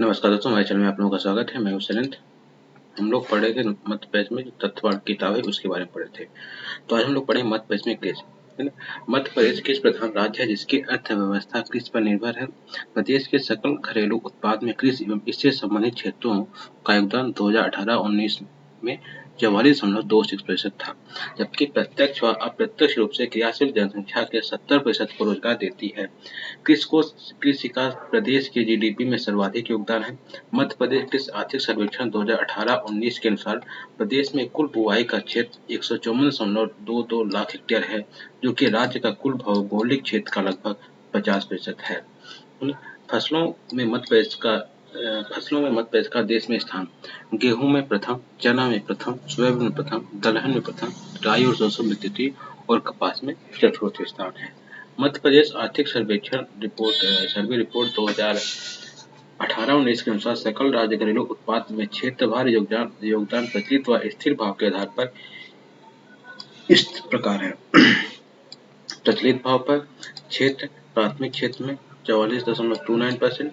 नमस्कार दोस्तों, हमारे चैनल में आप लोगों का स्वागत है। मैं हूं शैलेंद्र। हम लोग पढ़े थे मध्य प्रदेश में जो तत्ववाद किताब है उसके बारे में पढ़े थे। तो आज हम लोग पढ़े मध्य प्रदेश में कृषि, है ना। मध्य प्रदेश कृषि प्रधान राज्य है जिसकी अर्थव्यवस्था कृषि पर निर्भर है। प्रदेश के सकल घरेलू उत्पाद में कृषि एवं इससे संबंधित क्षेत्रों का योगदान 2018-19 में 44.26% था, जबकि प्रत्यक्ष व अप्रत्यक्ष रूप से क्रियाशील जनसंख्या के 70% को रोजगार देती है। कृषि का प्रदेश के जीडीपी में सर्वाधिक योगदान है। मध्य प्रदेश कृषि आर्थिक सर्वेक्षण 2018-19 के अनुसार प्रदेश में कुल बुआई का क्षेत्र 154.22 लाख हेक्टेयर है, जो कि राज्य का कुल भौगोलिक क्षेत्र का लगभग 50% है। फसलों में मध्य प्रदेश का देश में स्थान: गेहूं में प्रथम, चना में प्रथम, सोयाबीन में प्रथम, दलहन में प्रथम, राई और सरसों में तृतीय और कपास में चतुर्थ स्थान है। मध्य प्रदेश आर्थिक सर्वे रिपोर्ट 2018-19 के अनुसार सकल राज्य घरेलू उत्पाद में क्षेत्रवार योगदान प्रचलित व स्थिर भाव के आधार पर इस प्रकार है। प्रचलित भाव पर क्षेत्र प्राथमिक क्षेत्र में 44.29%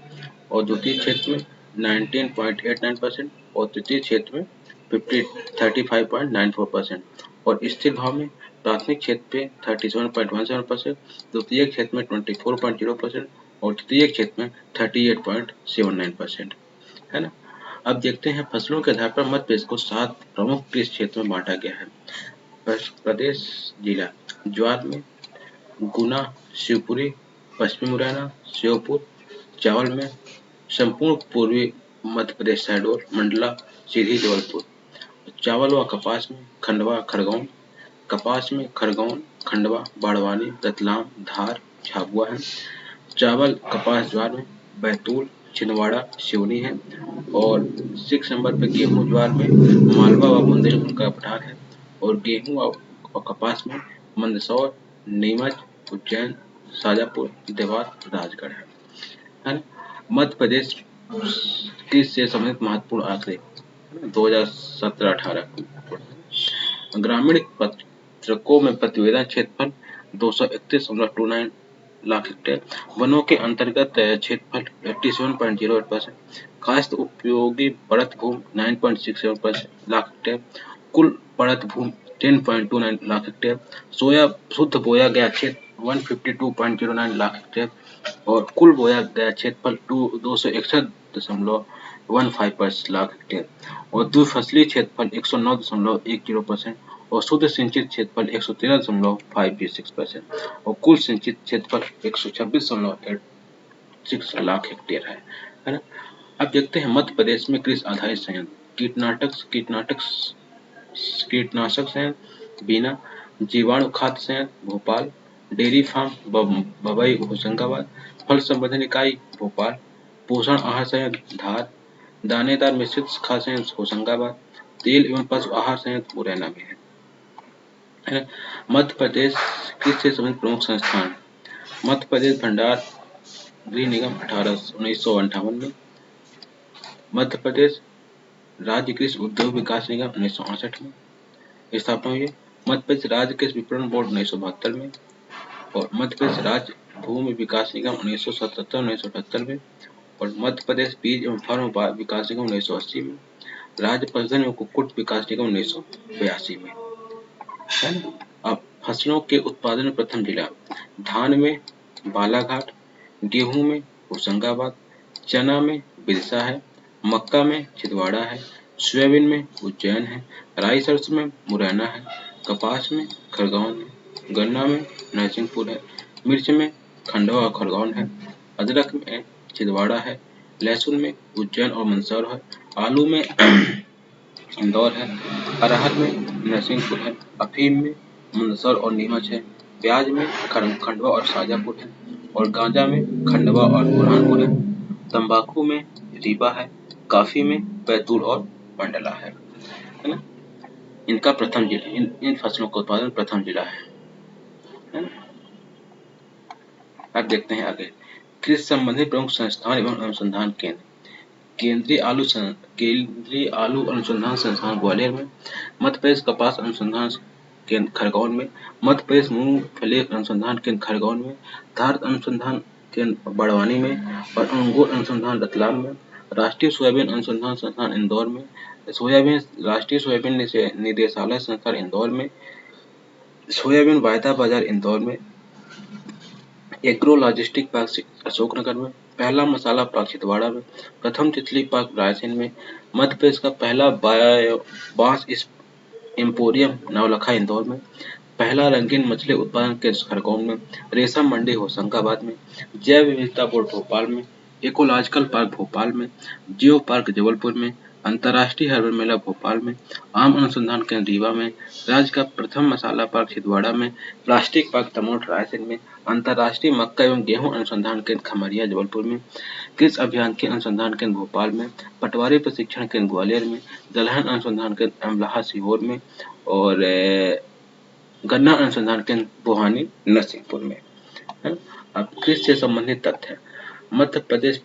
और द्वितीय क्षेत्र में 19.89% और तृतीय क्षेत्र में 35.94% और स्थिर भाव में प्राथमिक क्षेत्र पे 37.17%, द्वितीय क्षेत्र में 24.0% और तृतीय क्षेत्र में 38.79%, है ना। अब देखते हैं फसलों के आधार पर मध्य प्रदेश को 7 प्रमुख कृषि क्षेत्रों में बांटा गया है। प्रदेश जिला: ज्वार में गुना, शिवपुरी, पश्चिमी मुरैना, श्योपुर। चावल में संपूर्ण पूर्वी मध्य प्रदेश, शहडोल, मंडला, सीधी, जबलपुर। चावल व कपास में खंडवा, खरगोन। कपास में खरगोन, खंडवा, बाड़वानी, रतलाम, धार, झाबुआ है। चावल कपास ज्वार में बैतूल, छिंदवाड़ा, सिवनी है। और 6 नंबर पे गेहूं ज्वार में मालवा व बुंदेलखंड का पठार है। और गेहूं और कपास में मंदसौर, नीमच, उज्जैन, शाजापुर, देवास, राजगढ़ है ना। मध्य प्रदेश कृषि से संबंधित महत्वपूर्ण आंकड़े 2017-18 ग्रामीण पत्रकों में प्रतिवेदन क्षेत्रफल 231.29 लाख हेक्टेयर। वनों के अंतर्गत क्षेत्रफल 87.08%। काश्त उपयोगी पड़त भूमि 9.67% लाख हेक्टेयर। कुल पड़त भूमि 10.29 लाख हेक्टेयर। सोया शुद्ध बोया गया क्षेत्र 152.09 लाख हेक्टेयर और कुल बोया गया क्षेत्रफल 261.15 लाख हेक्टेयर और द्विफसली क्षेत्रफल 109.10% और शुद्ध सिंचित क्षेत्रफल 113.526% और कुल सिंचित क्षेत्रफल 126.86 लाख हेक्टेयर है ना। अब देखते हैं मध्य प्रदेश में कृषि आधारित संयंत्र: कीटनाशक संयंत्र बीना, जीवाणु खाद्य संयंत्र भोपाल, डेयरी फार्म बबई होशंगाबाद, फल संवर्धन इकाई भोपाल, पोषण आहार संयंत्र धार, दानेदार मिश्रित खाद्य संयंत्र होशंगाबाद, तेल एवं पशु आहार संयंत्र मुरैना में है। मध्य प्रदेश कृषि से संबंधित प्रमुख संस्थान: मध्य प्रदेश भंडार गृह निगम 1958 में। मध्य प्रदेश राज्य कृषि उद्योग विकास निगम 1968 में स्थापना हुई है। मध्य प्रदेश राज्य कृषि विपणन बोर्ड 1972 में और मध्य प्रदेश राज्य भूमि विकास निगम 1977-1978 में और मध्य प्रदेश बीज एवं फर्म विकास निगम 1980 में, राज्य पशुधन एवं कुक्कुट विकास निगम 1982 में, है ना। अब फसलों के उत्पादन में प्रथम जिला: धान में बालाघाट, गेहूं में होशंगाबाद, चना में बिरसा है, मक्का में छिंदवाड़ा है, सोयाबीन में उज्जैन है, राई सरसों में मुरैना है, कपास में खरगोन है, गन्ना में नरसिंहपुर है, मिर्च में खंडवा और खरगोन है, अदरक में छिंदवाड़ा है, लहसुन में उज्जैन और मंदसौर है, आलू में इंदौर है, अरहर में नरसिंहपुर है, अफीम में मंदसौर और नीमच है, प्याज में खंडवा और शाजापुर है और गांजा में खंडवा और बुरहानपुर है, तंबाकू में रीवा है, कॉफी में बैतूल और मंडला है ना। इनका प्रथम जिला इन फसलों का उत्पादन प्रथम जिला है ना। अब देखते हैं आगे कृषि संबंधी प्रमुख संस्थान एवं अनुसंधान केंद्र: केंद्रीय आलू अनुसंधान संस्थान ग्वालियर में, मध्य प्रदेश कपास अनुसंधान केंद्र खरगोन में, मध्य प्रदेश मूंगफली अनुसंधान केंद्र खरगोन में, धार अनुसंधान केंद्र बड़वानी में और अंगूर अनुसंधान रतलाम में, राष्ट्रीय सोयाबीन अनुसंधान संस्थान इंदौर में, सोयाबीन राष्ट्रीय सोयाबीन निदेशालय संस्थान इंदौर में, सोयाबीन वायदा बाजार इंदौर में, एग्रो लॉजिस्टिक पार्क अशोकनगर में, पहला मसाला पार्क छिंदवाड़ा में, प्रथम तितली पार्क रायसेन में, मध्य प्रदेश का पहला बांस एम्पोरियम नवलखा इंदौर में, पहला रंगीन मछली उत्पादन केंद्र खरगोन में, रेशम मंडी होशंगाबाद में, जैव विविधता बोर्ड भोपाल में, इकोलॉजिकल पार्क भोपाल में, जियो पार्क जबलपुर में, अंतर्राष्ट्रीय हर्बल मेला भोपाल में, आम अनुसंधान केंद्र रीवा में, राज्य का प्रथम मसाला पार्क छिंदवाड़ा में, प्लास्टिक पार्क तमोट रायसेन में, अंतर्राष्ट्रीय मक्का एवं गेहूं अनुसंधान केंद्र खमरिया जबलपुर में, कृषि अभियांत्रिकी अनुसंधान केंद्र भोपाल में, पटवारी प्रशिक्षण केंद्र ग्वालियर में, दलहन अनुसंधान केंद्र अमलाहा सीहोर में और गन्ना अनुसंधान केंद्र बुहानी नरसिंहपुर में। है। अब कृषि से संबंधित तथ्य है। मध्य प्रदेश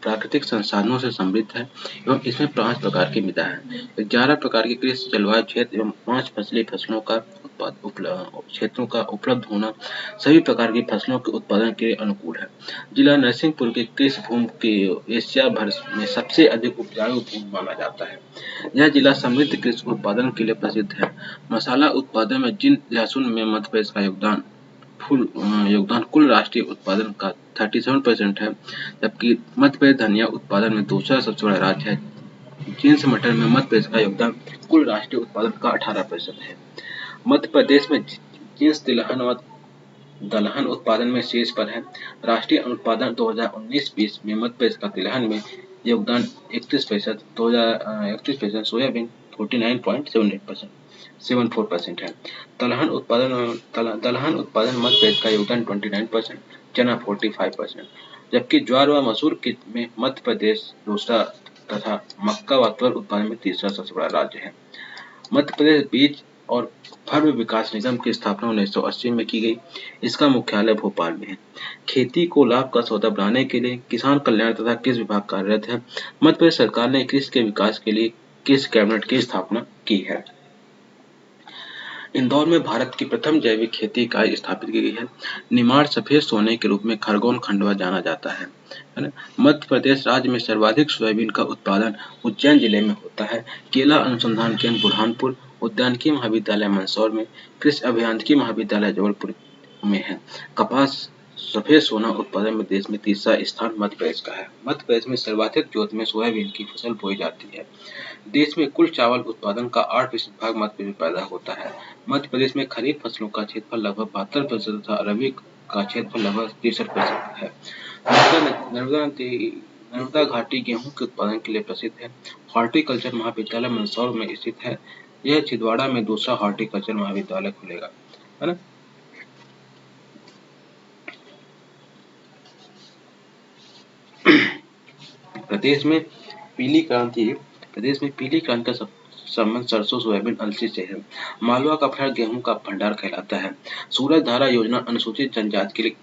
प्राकृतिक संसाधनों से समृद्ध है एवं इसमें 5 प्रकार की मृदा है। 11 प्रकार के कृषि जलवायु क्षेत्र एवं 5 फसली फसलों का क्षेत्रों का उपलब्ध होना सभी प्रकार की फसलों के उत्पादन के लिए अनुकूल है। जिला नरसिंहपुर की कृषि भूमि के एशिया भर में सबसे अधिक उपजाऊ भूमि माना जाता है। यह जिला समृद्ध कृषि उत्पादन के लिए प्रसिद्ध है। मसाला उत्पादन में जिन लहसुन में मध्य प्रदेश का योगदान कुल राष्ट्रीय उत्पादन का 37% है, जबकि मध्य प्रदेश धनिया उत्पादन में दूसरा सबसे बड़ा राज्य है। जींस मटर में मध्य प्रदेश का योगदान कुल राष्ट्रीय उत्पादन का 18% है। मध्य प्रदेश में जींस तिलहन और दलहन उत्पादन में शीर्ष पर है। राष्ट्रीय उत्पादन 2019-20 में मध्य प्रदेश का तिलहन में योगदान 31%, 31%, सोयाबीन 49.74% है। दलहन उत्पादन मध्य प्रदेश का योगदान 29%, चना 45%, जबकि ज्वार व मसूर में मध्य प्रदेश दूसरा तथा मक्का व अरहर उत्पादन में तीसरा सबसे बड़ा राज्य है। मध्य प्रदेश बीज और फर्म विकास निगम की स्थापना 1980 में की गई। इसका मुख्यालय भोपाल में है। खेती को लाभ का सौदा बनाने के लिए किसान कल्याण तथा कृषि विभाग कार्यरत है। मध्य प्रदेश सरकार ने कृषि के विकास के लिए कृषि कैबिनेट की स्थापना की है। इंदौर में भारत की प्रथम जैविक खेती इकाई स्थापित की गई है। निमाड़ सफेद सोने के रूप में खरगोन खंडवा जाना जाता है ना। मध्य प्रदेश राज्य में सर्वाधिक सोयाबीन का उत्पादन उज्जैन जिले में होता है। केला अनुसंधान केंद्र बुरहानपुर, उद्यानिकी महाविद्यालय मंदसौर में, कृषि अभियांत्रिकी महाविद्यालय जबलपुर में है। कपास सफेद सोना उत्पादन में देश में तीसरा स्थान मध्य प्रदेश का है। मध्य प्रदेश में सर्वाधिक जोत में सोयाबीन की फसल बोई जाती है। देश में कुल चावल उत्पादन का 8% भाग मध्य प्रदेश में पैदा होता है। मध्य प्रदेश में खरीफ फसलों का क्षेत्रफल लगभग 72% तथा रबी का क्षेत्रफल लगभग 63% है। नर्मदा घाटी गेहूं के उत्पादन के लिए प्रसिद्ध है। हॉर्टिकल्चर महाविद्यालय मंदसौर में स्थित है। यह छिंदवाड़ा में दूसरा हॉर्टिकल्चर महाविद्यालय खुलेगा, है ना। प्रदेश में पीली क्रांति का संबंध सरसों, सोयाबीन, अलसी से है। मालवा का फल गेहूं का भंडार कहलाता है। सूरज धारा योजना अनुसूचित जनजाति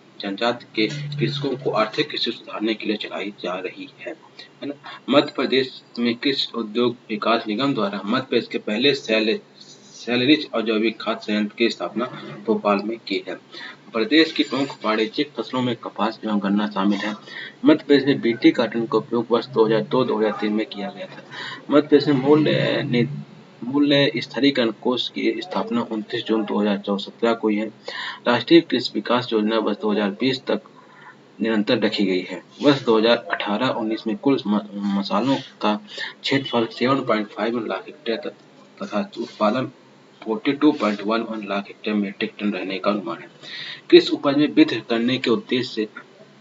के कृषकों को आर्थिक स्थिति सुधारने के लिए चलाई जा रही है ना। मध्य प्रदेश में कृषि उद्योग विकास निगम द्वारा मध्य प्रदेश के पहले सेलरिच औद्योगिक खाद्य संयंत्र की स्थापना भोपाल में की है। प्रदेश की प्रमुख वाणिज्यिक फसलों में कपास एवं गन्ना शामिल है। मध्य प्रदेश में बीटी कॉटन का उपयोग वर्ष 2002-2003 में किया गया था। मध्य प्रदेश में मूल्य स्थिरीकरण कोष की स्थापना 29 जून 2017 को हुई है। राष्ट्रीय कृषि विकास योजना वर्ष 2020 तक निरंतर रखी गई है। वर्ष 2018-19 में कुल मसालों का क्षेत्रफल 7.51 लाख हेक्टेयर तथा उत्पादन 42.11 लाख हेक्टेयर मीट्रिक टन रहने का अनुमान है। कृषि उपज में वृद्धि करने के उद्देश्य से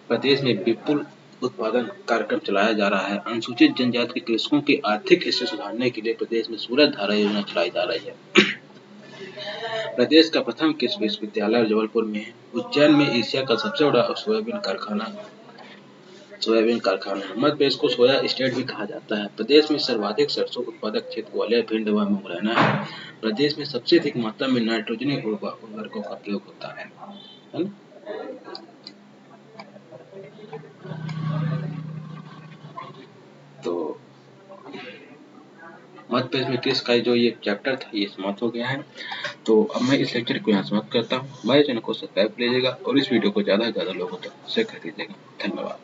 प्रदेश में विपुल उत्पादन कार्यक्रम चलाया जा रहा है। अनुसूचित जनजाति के कृषकों की आर्थिक स्थिति सुधारने के लिए प्रदेश में सूरज धारा योजना चलाई जा रही है। प्रदेश का प्रथम कृषि विश्वविद्यालय जबलपुर में है। उज्जैन में एशिया का सबसे बड़ा सोयाबीन कारखाना है। मध्य प्रदेश को सोया स्टेट भी कहा जाता है। प्रदेश में सर्वाधिक सरसों उत्पादक क्षेत्र ग्वालियर, भिंड व मुरैना है। प्रदेश में सबसे अधिक मात्रा में नाइट्रोजनी उर्वरकों का प्रयोग होता है ना। तो मध्य प्रदेश में कृषि का जो ये चैप्टर था ये समाप्त हो गया है। तो अब मैं इस लेक्चर को यहाँ समाप्त करता हूँ। हमारे चैनल को सब्सक्राइब कीजिएगा और इस वीडियो को ज़्यादा से ज़्यादा लोगों तक शेयर कर दीजिएगा। धन्यवाद।